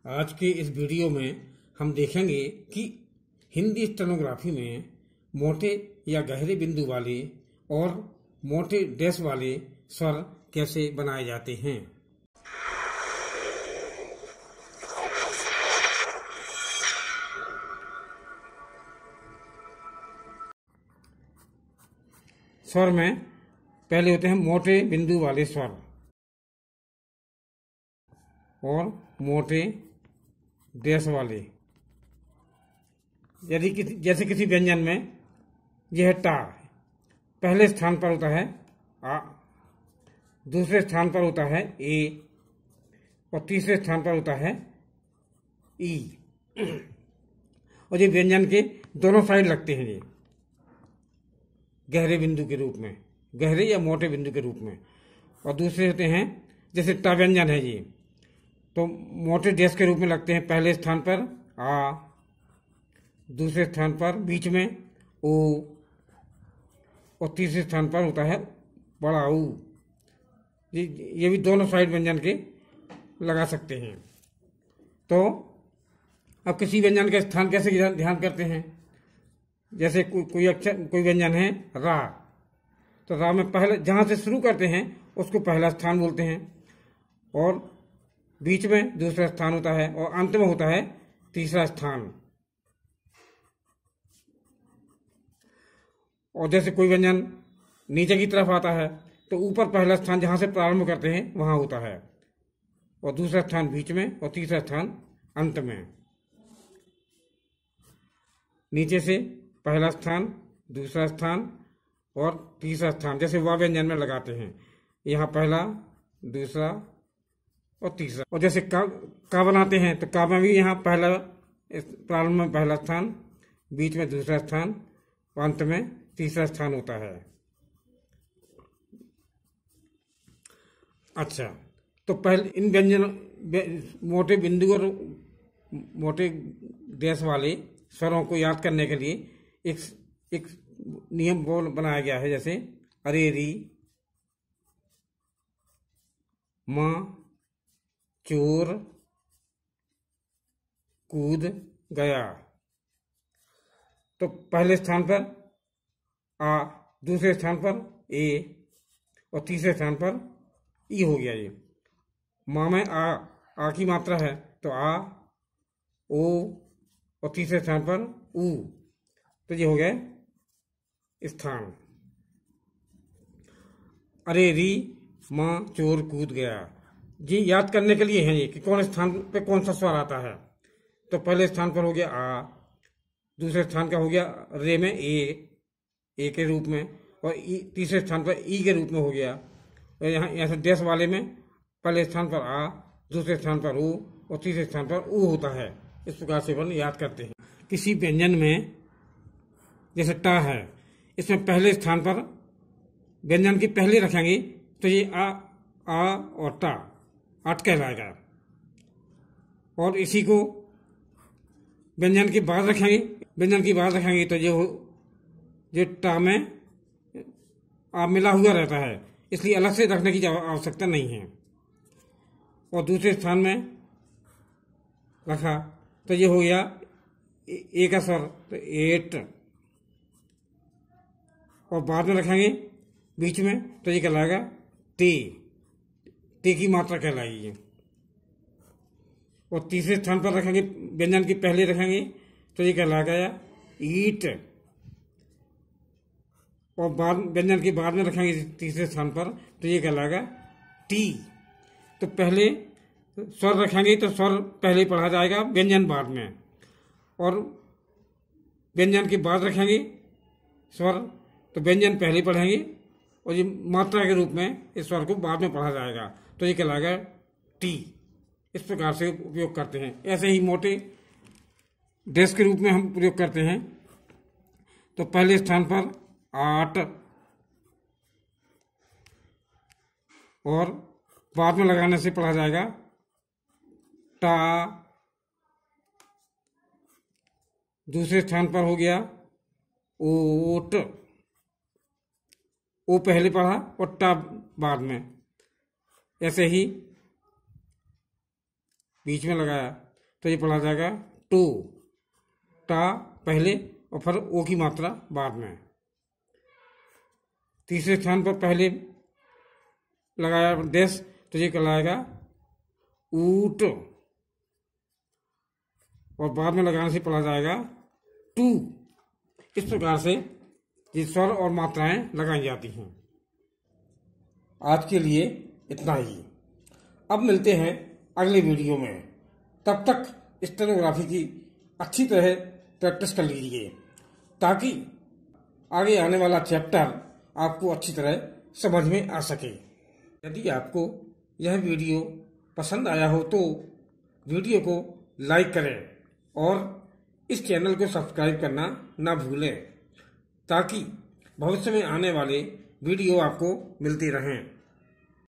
आज के इस वीडियो में हम देखेंगे कि हिंदी स्टेनोग्राफी में मोटे या गहरे बिंदु वाले और मोटे डैश वाले स्वर कैसे बनाए जाते हैं। स्वर में पहले होते हैं मोटे बिंदु वाले स्वर और मोटे डैश वाले। यदि जैसे किसी व्यंजन में यह टा पहले स्थान पर होता है आ, दूसरे स्थान पर होता है ए और तीसरे स्थान पर होता है ई। और ये व्यंजन के दोनों साइड लगते हैं, ये गहरे बिंदु के रूप में, गहरे या मोटे बिंदु के रूप में। और दूसरे होते हैं जैसे टा व्यंजन है ये, तो मोटे डैश के रूप में लगते हैं। पहले स्थान पर आ, दूसरे स्थान पर बीच में ओ और तीसरे स्थान पर होता है बड़ा ऊ। ये भी दोनों साइड व्यंजन के लगा सकते हैं। तो अब किसी व्यंजन का स्थान कैसे ध्यान करते हैं। जैसे कोई अक्षर, कोई व्यंजन है रा, तो रा में पहले जहां से शुरू करते हैं उसको पहला स्थान बोलते हैं, और बीच में दूसरा स्थान होता है और अंत में होता है तीसरा स्थान। और जैसे कोई व्यंजन नीचे की तरफ आता है तो ऊपर पहला स्थान जहां से प्रारंभ करते हैं वहां होता है, और दूसरा स्थान बीच में और तीसरा स्थान अंत में। नीचे से पहला स्थान, दूसरा स्थान और तीसरा स्थान, जैसे वा व्यंजन में लगाते हैं, यहाँ पहला, दूसरा और तीसरा। और जैसे का बनाते हैं तो का में भी यहाँ पहला, प्रारंभ में पहला स्थान, बीच में दूसरा स्थान, अंत में तीसरा स्थान होता है। अच्छा, तो पहले इन व्यंजन मोटे बिंदु और मोटे डैश वाले स्वरों को याद करने के लिए एक नियम बोल बनाया गया है। जैसे अरेरी, माँ, चोर, कूद गया। तो पहले स्थान पर आ, दूसरे स्थान पर ए और तीसरे स्थान पर ई हो गया। ये माँ में आ की मात्रा है तो आ, ओ और तीसरे स्थान पर ऊ, तो ये हो गया स्थान। अरे री, माँ, चोर, कूद गया। ये याद करने के लिए है ये कि कौन स्थान पे कौन सा स्वर आता है। तो पहले स्थान पर हो गया आ, दूसरे स्थान का हो गया रे में ए के रूप में, और तीसरे स्थान पर ई के रूप में हो गया। और यहाँ से डैश वाले में पहले स्थान पर आ, दूसरे स्थान पर ओ और तीसरे स्थान पर ऊ होता है। इस प्रकार से अपन याद करते हैं। किसी व्यंजन में जैसे टा है, इसमें पहले स्थान पर व्यंजन की पहले रखेंगे तो ये आ और टा अट कहलाएगा। और इसी को व्यंजन के बाद रखेंगे तो ये टा में आ मिला हुआ रहता है, इसलिए अलग से रखने की आवश्यकता नहीं है। और दूसरे स्थान में रखा तो ये हो गया ए का स्वर, तो एट। और बाद में रखेंगे बीच में तो ये कहलाएगा टी की मात्रा कहलाएगी ये। और तीसरे स्थान पर रखेंगे, व्यंजन की पहले रखेंगे तो ये कहलाएगा ईट। और व्यंजन के बाद में रखेंगे तीसरे स्थान पर तो ये कहलाएगा टी। तो पहले स्वर रखेंगे तो स्वर पहले पढ़ा जाएगा, व्यंजन बाद में। और व्यंजन के बाद रखेंगे स्वर तो व्यंजन पहले पढ़ेंगे, और ये मात्रा के रूप में इस स्वर को बाद में पढ़ा जाएगा तो ये कहलाएगा टी। इस प्रकार से उपयोग करते हैं। ऐसे ही मोटे डैश के रूप में हम प्रयोग करते हैं। तो पहले स्थान पर आठ और बाद में लगाने से पढ़ा जाएगा टा। दूसरे स्थान पर हो गया ओट, ओ पहले पढ़ा और टा बाद में। ऐसे ही बीच में लगाया तो ये पढ़ा जाएगा टू, टा पहले और फिर ओ की मात्रा बाद में। तीसरे स्थान पर पहले लगाया डैश तो ये कहलाएगा ऊट, और बाद में लगाने से पढ़ा जाएगा टू। इस प्रकार से ये स्वर और मात्राएं लगाई जाती हैं। आज के लिए इतना ही। अब मिलते हैं अगले वीडियो में। तब तक स्टेनोग्राफी की अच्छी तरह प्रैक्टिस कर लीजिए ताकि आगे आने वाला चैप्टर आपको अच्छी तरह समझ में आ सके। यदि आपको यह वीडियो पसंद आया हो तो वीडियो को लाइक करें और इस चैनल को सब्सक्राइब करना ना भूलें ताकि भविष्य में आने वाले वीडियो आपको मिलते रहें।